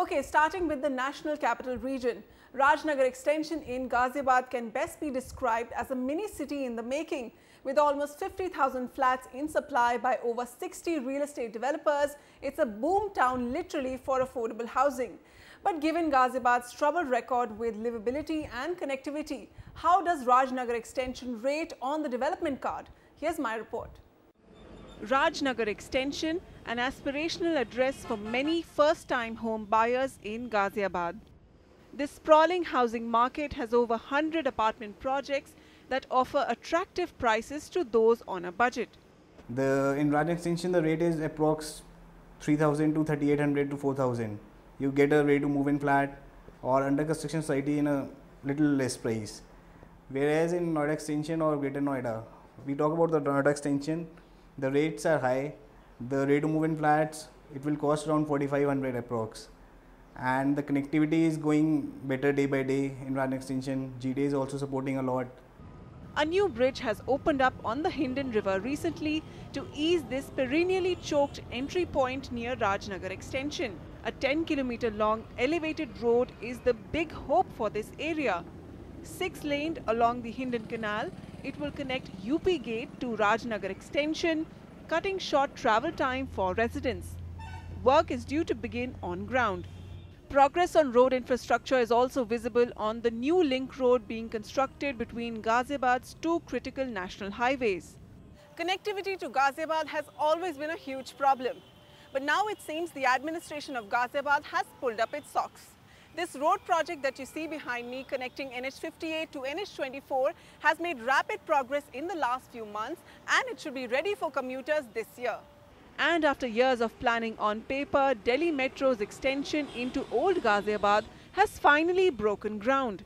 Okay, starting with the National Capital Region, Rajnagar Extension in Ghaziabad can best be described as a mini city in the making. With almost 50,000 flats in supply by over 60 real estate developers, it's a boom town literally for affordable housing. But given Ghaziabad's troubled record with livability and connectivity, how does Rajnagar Extension rate on the development card? Here's my report. Rajnagar Extension, an aspirational address for many first-time home buyers in Ghaziabad. This sprawling housing market has over 100 apartment projects that offer attractive prices to those on a budget. In Rajnagar Extension, the rate is approx 3,000 to 3,800 to 4,000. You get a ready to move in flat or under construction society in a little less price. Whereas in Noida Extension or Greater Noida, we talk about the Noida Extension, the rates are high. The ready to move in flats, it will cost around 4,500 approx. And the connectivity is going better day by day in Rajnagar Extension. GDA is also supporting a lot. A new bridge has opened up on the Hindon River recently to ease this perennially choked entry point near Rajnagar Extension. A 10-kilometer long elevated road is the big hope for this area. 6-laned along the Hindon Canal, it will connect UP Gate to Rajnagar Extension, cutting short travel time for residents. Work is due to begin on ground. Progress on road infrastructure is also visible on the new link road being constructed between Ghaziabad's two critical national highways. Connectivity to Ghaziabad has always been a huge problem. But now it seems the administration of Ghaziabad has pulled up its socks. This road project that you see behind me connecting NH58 to NH24 has made rapid progress in the last few months and it should be ready for commuters this year. And after years of planning on paper, Delhi Metro's extension into Old Ghaziabad has finally broken ground.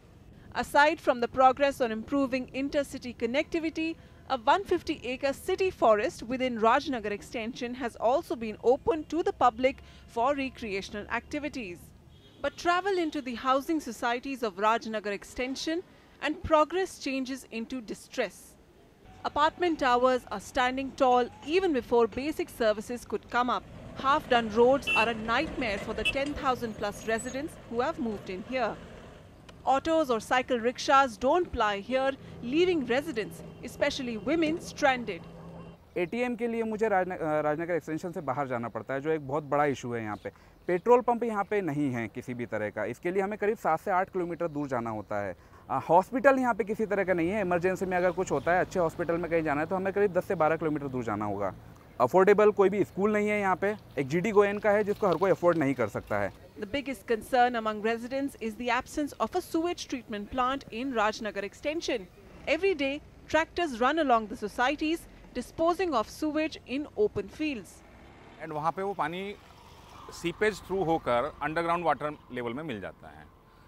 Aside from the progress on improving intercity connectivity, a 150-acre city forest within Rajnagar Extension has also been opened to the public for recreational activities. But travel into the housing societies of Rajnagar Extension and progress changes into distress. Apartment towers are standing tall even before basic services could come up. Half-done roads are a nightmare for the 10,000 plus residents who have moved in here. Autos or cycle rickshaws don't ply here, leaving residents, especially women, stranded. ATM के लिए मुझे Rajnagar extension से बाहर जाना पड़ता है, जो एक बहुत बड़ा इशू है यहाँ पे। पेट्रोल पंप यहाँ पे नहीं है किसी भी तरह का, इसके लिए हमें करीब 7 से 8 किलोमीटर दूर जाना होता है। हॉस्पिटल यहाँ पे किसी तरह का नहीं है, इमरजेंसी में अगर कुछ होता है, अच्छे हॉस्पिटल में कहीं जाना है तो हमें करीब 10 से 12 किलोमीटर दूर जाना होगा। अफोर्डेबल कोई भी स्कूल नहीं है यहाँ पे, एक GD गोयन का है जिसको हर कोई अफोर्ड नहीं कर सकता है। The biggest concern among residents is the absence of a sewage treatment plant in Rajnagar Extension. Every day, tractors run along the societies, disposing of sewage in open fields. And वहाँ पे वो पानी seepage through होकर underground water level में मिल जाता है,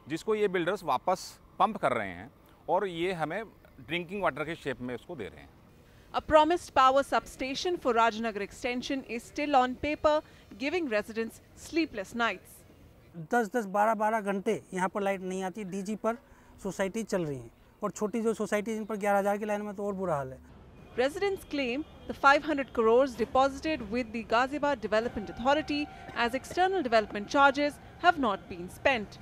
जिसको ये बिल्डर्स वापस पंप कर रहे हैं और ये हमें ड्रिंकिंग वाटर के शेप में उसको दे रहे हैं। A promised power substation for Rajnagar Extension is still on paper, giving residents sleepless nights. 10-10, 12-12 घंटे यहाँ पर लाइट नहीं आती। DG पर सोसाइटी चल रही है और छोटी जो सोसाइटी जिन पर 11,000 की लाइन में तो और बुरा हाल है। Residents claim the 500 crores deposited with the Ghaziabad Development Authority as external development charges have not been spent.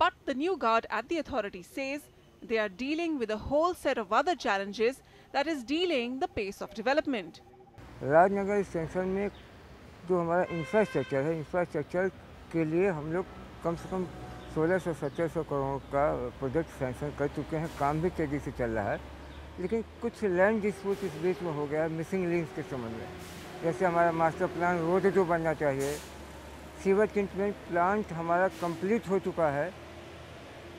But the new guard at the authority says they are dealing with a whole set of other challenges that is delaying the pace of development. Rajnagar extension में जो हमारा infrastructure है, infrastructure के लिए हम लोग कम से कम 1600-1700 करोड़ का प्रोजेक्ट सैंक्शन कर चुके हैं। काम भी तेज़ी से चल रहा है, लेकिन कुछ लैंड डिस्प्यूट इस बीच में हो गया है मिसिंग लिंक्स के संबंध में। जैसे हमारा मास्टर प्लान रोड जो बनना चाहिए, सीवर ट्रीटमेंट प्लांट हमारा कंप्लीट हो चुका है,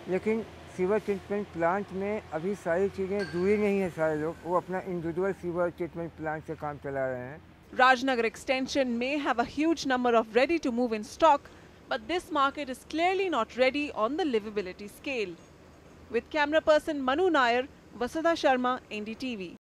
लेकिन सीवर ट्रीटमेंट प्लांट में अभी सारी चीज़ें जुड़ी नहीं है। सारे लोग वो अपना इंडिविजुअल सीवर ट्रीटमेंट प्लांट से काम चला रहे हैं। Rajnagar Extension may have a huge number of ready-to-move in stock, but this market is clearly not ready on the livability scale. With camera person Manu Nair, Vasudha Sharma, NDTV.